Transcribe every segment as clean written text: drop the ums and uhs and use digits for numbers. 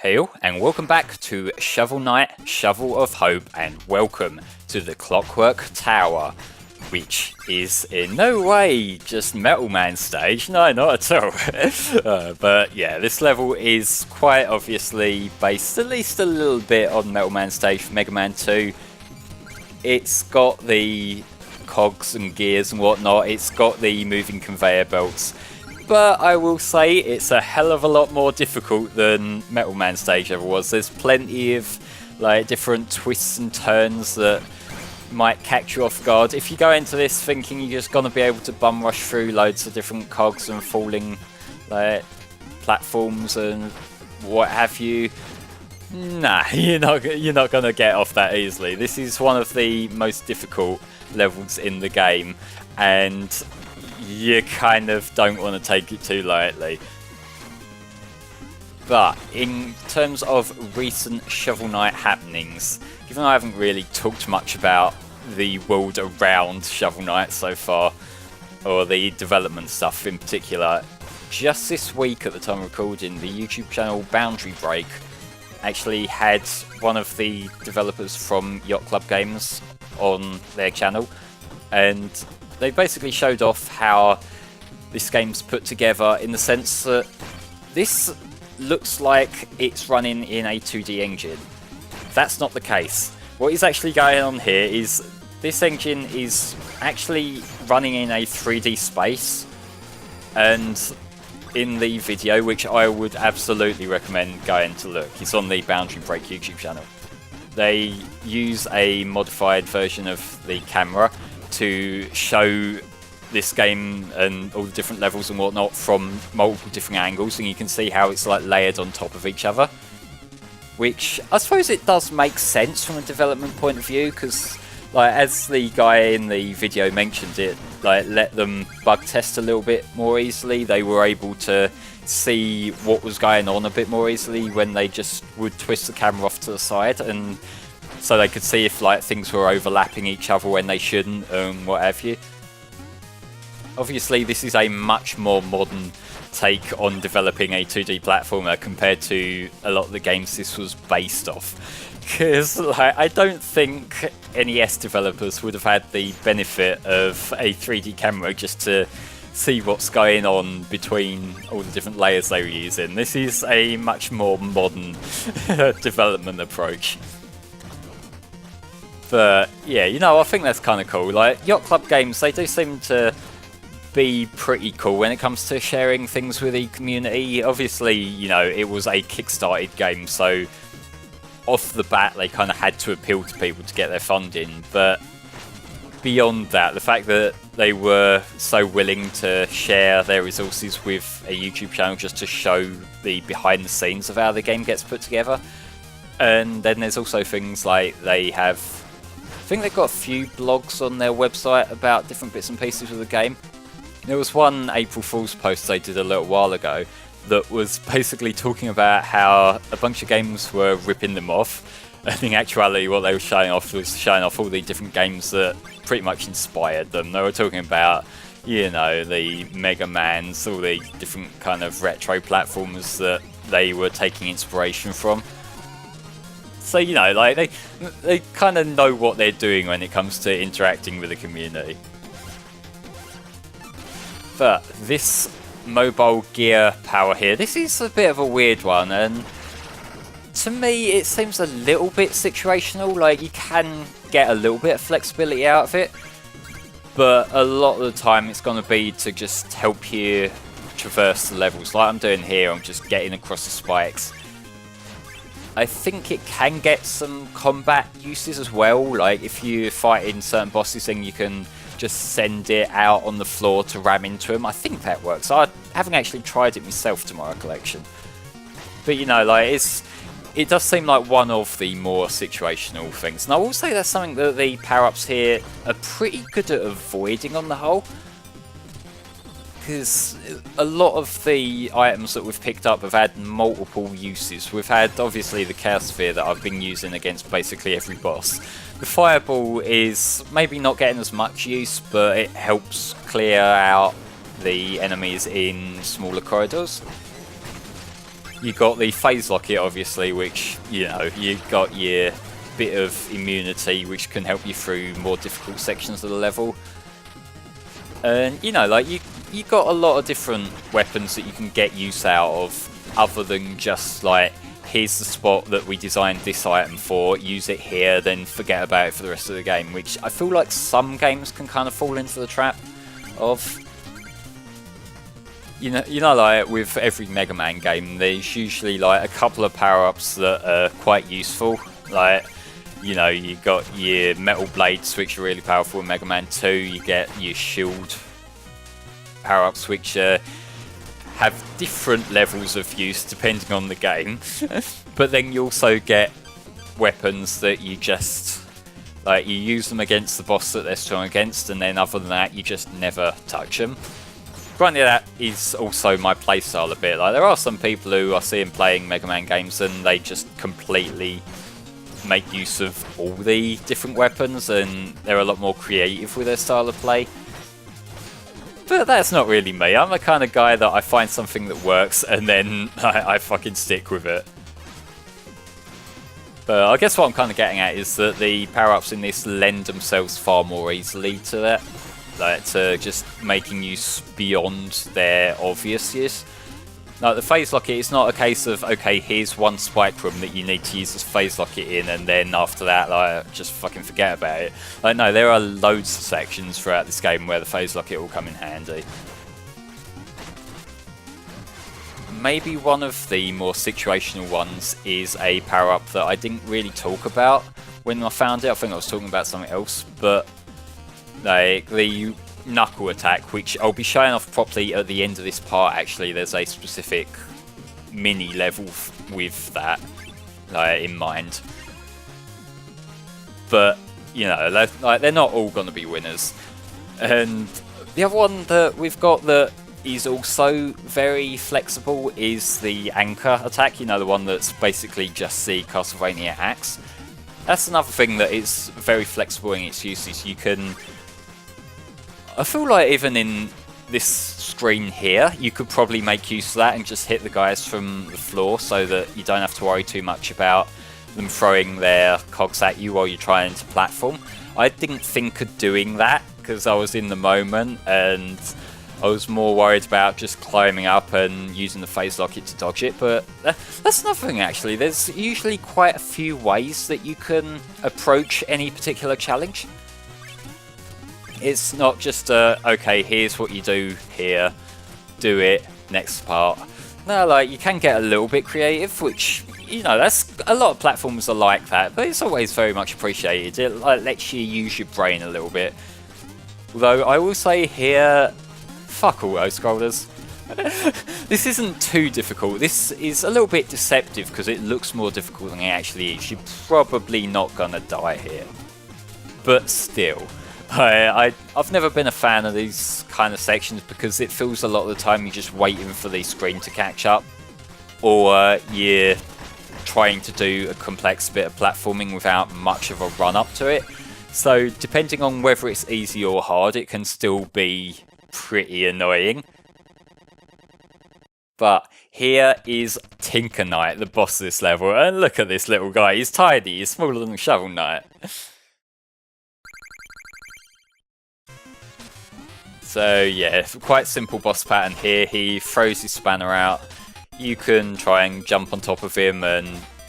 Hail and welcome back to Shovel Knight, Shovel of Hope, and welcome to the Clockwork Tower, which is in no way just Metal Man stage, no, not at all. But yeah, this level is quite obviously based at least a little bit on Metal Man stage for Mega Man 2. It's got the cogs and gears and whatnot, it's got the moving conveyor belts. But I will say it's a hell of a lot more difficult than Metal Man stage ever was. There's plenty of different twists and turns that might catch you off guard. If you go into this thinking you're just gonna be able to bum rush through loads of different cogs and falling platforms and what have you, nah, you're not gonna get off that easily. This is one of the most difficult levels in the game, and you kind of don't want to take it too lightly. But in terms of recent Shovel Knight happenings, given I haven't really talked much about the world around Shovel Knight so far, or the development stuff in particular, just this week at the time of recording, the YouTube channel Boundary Break actually had one of the developers from Yacht Club Games on their channel, and they basically showed off how this game's put together in the sense that this looks like it's running in a 2D engine. That's not the case. What is actually going on here is this engine is actually running in a 3D space, and in the video, which I would absolutely recommend going to look, it's on the Boundary Break YouTube channel, they use a modified version of the camera to show this game and all the different levels and whatnot from multiple different angles, and you can see how it's like layered on top of each other, which I suppose it does make sense from a development point of view, because as the guy in the video mentioned, it let them bug test a little bit more easily. They were able to see what was going on a bit more easily when they just would twist the camera off to the side, and so they could see if things were overlapping each other when they shouldn't and what have you. Obviously this is a much more modern take on developing a 2D platformer compared to a lot of the games this was based off, because I don't think NES developers would have had the benefit of a 3D camera just to see what's going on between all the different layers they were using. This is a much more modern development approach. But yeah, I think that's kind of cool. Yacht Club Games, they do seem to be pretty cool when it comes to sharing things with the community. Obviously, it was a kickstarted game, so off the bat they kind of had to appeal to people to get their funding. But beyond that, the fact that they were so willing to share their resources with a YouTube channel just to show the behind the scenes of how the game gets put together. And then there's also things like they have, I think they've got a few blogs on their website about different bits and pieces of the game. There was one April Fool's post they did a little while ago that was basically talking about how a bunch of games were ripping them off, and in actuality what they were showing off was showing off all the different games that pretty much inspired them. They were talking about, the Mega Mans, all the different kind of retro platformers that they were taking inspiration from. So, they kind of know what they're doing when it comes to interacting with the community. But this mobile gear power here, this is a bit of a weird one, and to me it seems a little bit situational. You can get a little bit of flexibility out of it, but a lot of the time it's going to be to just help you traverse the levels. Like I'm doing here, I'm just getting across the spikes. I think it can get some combat uses as well, if you're fighting certain bosses then you can just send it out on the floor to ram into them. I think that works. I haven't actually tried it myself to my recollection. But it does seem like one of the more situational things. And I will say that's something that the power-ups here are pretty good at avoiding on the whole, because a lot of the items that we've picked up have had multiple uses. We've had obviously the Chaos Sphere that I've been using against basically every boss. The Fireball is maybe not getting as much use, but it helps clear out the enemies in smaller corridors. You got the phase locket, obviously, which, you know, you got your bit of immunity, which can help you through more difficult sections of the level. And, you know, like, you got a lot of different weapons that you can get use out of, other than just, like, here's the spot that we designed this item for, use it here, then forget about it for the rest of the game, which I feel like some games can kind of fall into the trap of. You know, like with every Mega Man game, there's usually like a couple of power-ups that are quite useful. Like, you know, you got your metal blades, which are really powerful in Mega Man 2. You get your shield power-ups, which have different levels of use depending on the game. But then you also get weapons that you just, like, you use them against the boss that they're strong against, and then other than that, you just never touch them. Granted, that is also my playstyle a bit. Like, there are some people who I see them playing Mega Man games and they just completely make use of all the different weapons, and they're a lot more creative with their style of play. But that's not really me. I'm the kind of guy that I find something that works and then I fucking stick with it. But I guess what I'm kind of getting at is that the power-ups in this lend themselves far more easily to that. Like, to just making use beyond their obvious use. Like, the phase locket, it's not a case of, okay, here's one spike room that you need to use this phase locket in, and then after that, like, just fucking forget about it. Like, no, there are loads of sections throughout this game where the phase locket will come in handy. Maybe one of the more situational ones is a power-up that I didn't really talk about when I found it. I think I was talking about something else, but like the knuckle attack, which I'll be showing off properly at the end of this part. Actually, there's a specific mini level with that in mind. But you know, they're not all going to be winners. And the other one that we've got that is also very flexible is the anchor attack. You know, the one that's basically just the Castlevania axe. That's another thing that is very flexible in its uses. You can, I feel like even in this screen here, you could probably make use of that and just hit the guys from the floor so that you don't have to worry too much about them throwing their cogs at you while you're trying to platform. I didn't think of doing that because I was in the moment and I was more worried about just climbing up and using the phase locket to dodge it, but that's nothing actually. There's usually quite a few ways that you can approach any particular challenge. It's not just okay, here's what you do here, do it, next part. No, like, you can get a little bit creative, which, you know, that's a lot of platforms are like that, but it's always very much appreciated. It lets you use your brain a little bit. Although I will say here, fuck auto-scrollers. This isn't too difficult. This is a little bit deceptive because it looks more difficult than it actually is. You're probably not gonna die here. But still, I've never been a fan of these kind of sections because it feels a lot of the time you're just waiting for the screen to catch up, or you're trying to do a complex bit of platforming without much of a run-up to it. So depending on whether it's easy or hard, it can still be pretty annoying. But here is Tinker Knight, the boss of this level, and look at this little guy. He's tiny, he's smaller than Shovel Knight. So yeah, quite simple boss pattern here. He throws his spanner out. You can try and jump on top of him and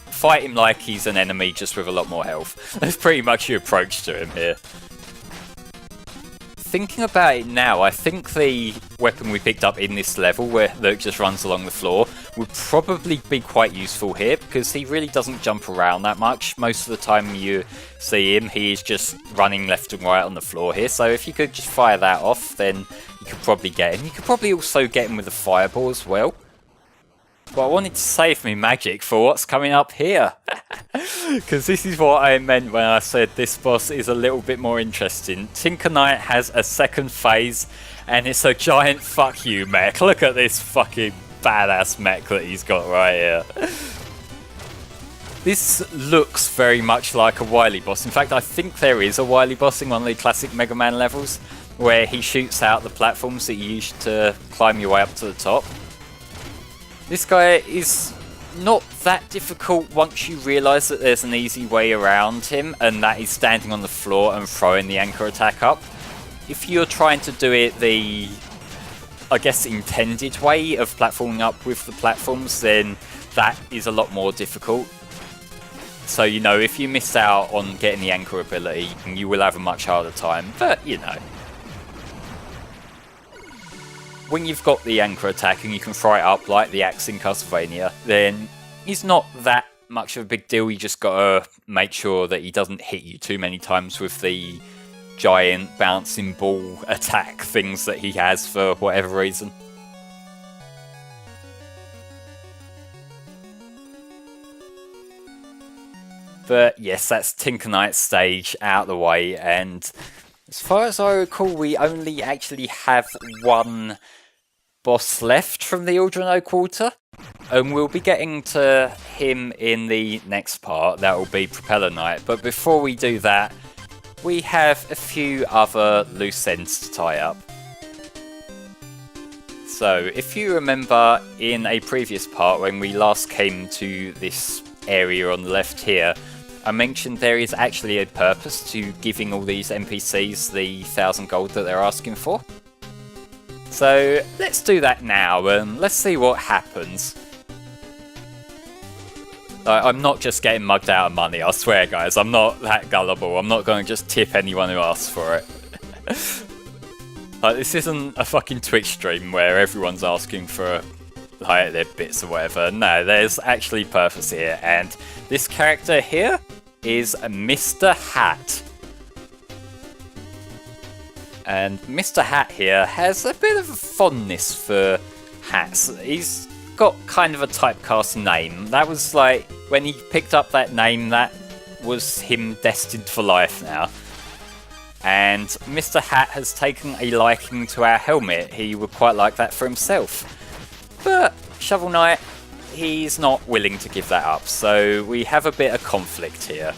fight him like he's an enemy, just with a lot more health. That's pretty much your approach to him here. Thinking about it now, I think the weapon we picked up in this level, that just runs along the floor, would probably be quite useful here, because he really doesn't jump around that much. Most of the time you see him, he's just running left and right on the floor here, so if you could just fire that off, then you could probably get him. You could probably also get him with a fireball as well. But I wanted to save me magic for what's coming up here. Because this is what I meant when I said this boss is a little bit more interesting. Tinker Knight has a second phase, and it's a giant fuck you mech. Look at this fucking badass mech that he's got right here. This looks very much like a Wily boss. In fact, I think there is a Wily boss in one of the classic Mega Man levels, where he shoots out the platforms that you use to climb your way up to the top. This guy is not that difficult once you realise that there's an easy way around him, and that is standing on the floor and throwing the anchor attack up. If you're trying to do it the, I guess, intended way of platforming up with the platforms, then that is a lot more difficult. So, you know, if you miss out on getting the anchor ability, you will have a much harder time, but, you know. When you've got the anchor attack and you can fry it up like the axe in Castlevania, then it's not that much of a big deal. You just gotta make sure that he doesn't hit you too many times with the giant bouncing ball attack things that he has for whatever reason. But yes, that's Tinker Knight's stage out of the way, and as far as I recall, we only actually have one boss left from the Aldrino Quarter, and we'll be getting to him in the next part. That will be Propeller Knight, but before we do that, we have a few other loose ends to tie up. So, if you remember in a previous part when we last came to this area on the left here, I mentioned there is actually a purpose to giving all these NPCs the 1,000 gold that they're asking for. So let's do that now and let's see what happens. I'm not just getting mugged out of money, I swear guys, I'm not that gullible. I'm not going to just tip anyone who asks for it. This isn't a fucking Twitch stream where everyone's asking for like their bits or whatever. No, there's actually purpose here, and this character here is Mr. Hat. And Mr. Hat here has a bit of a fondness for hats. He's got kind of a typecast name. That was like, when he picked up that name, that was him destined for life now. And Mr. Hat has taken a liking to our helmet. He would quite like that for himself. But Shovel Knight, he's not willing to give that up, so we have a bit of conflict here.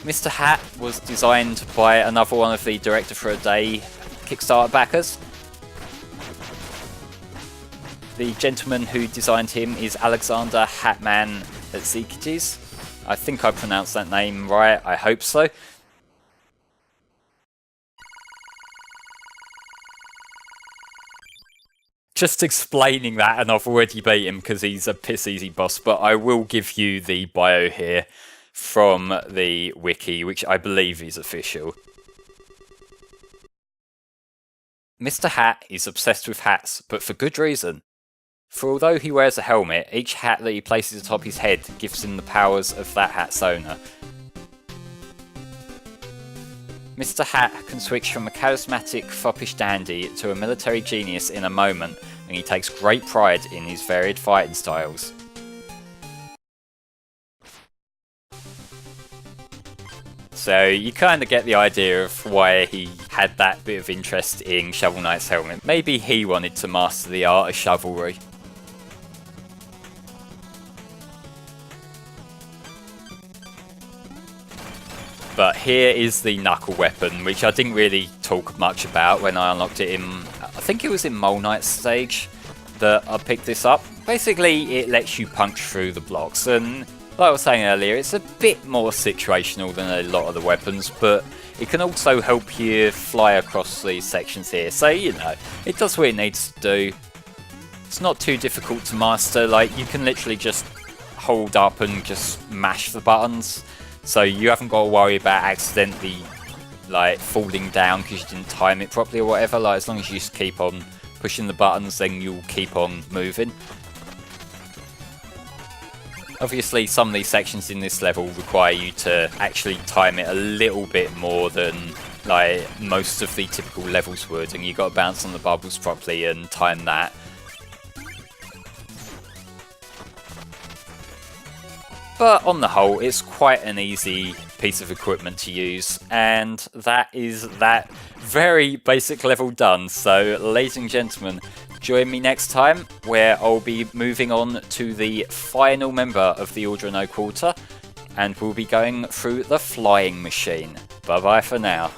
Mr. Hat was designed by another one of the Director for a Day Kickstarter backers. The gentleman who designed him is Alexander Hatman Zekites. I think I pronounced that name right, I hope so. Just explaining that, and I've already beat him because he's a piss easy boss, but I will give you the bio here from the wiki, which I believe is official. Mr. Hat is obsessed with hats, but for good reason. For although he wears a helmet, each hat that he places atop his head gives him the powers of that hat's owner. Mr. Hat can switch from a charismatic, foppish dandy to a military genius in a moment, and he takes great pride in his varied fighting styles. So you kind of get the idea of why he had that bit of interest in Shovel Knight's helmet. Maybe he wanted to master the art of chivalry. But here is the Knuckle Weapon, which I didn't really talk much about when I unlocked it in, I think it was in Mole Knight's stage that I picked this up. Basically, it lets you punch through the blocks, and like I was saying earlier, it's a bit more situational than a lot of the weapons, but it can also help you fly across these sections here. So, you know, it does what it needs to do. It's not too difficult to master, like you can literally just hold up and just mash the buttons. So you haven't got to worry about accidentally like falling down because you didn't time it properly or whatever. Like, as long as you just keep on pushing the buttons, then you'll keep on moving. Obviously, some of these sections in this level require you to actually time it a little bit more than like most of the typical levels would, and you've got to bounce on the bubbles properly and time that. But on the whole, it's quite an easy piece of equipment to use, and that is that very basic level done. So, ladies and gentlemen, join me next time where I'll be moving on to the final member of the Aldrino Quarter, and we'll be going through the flying machine. Bye bye for now.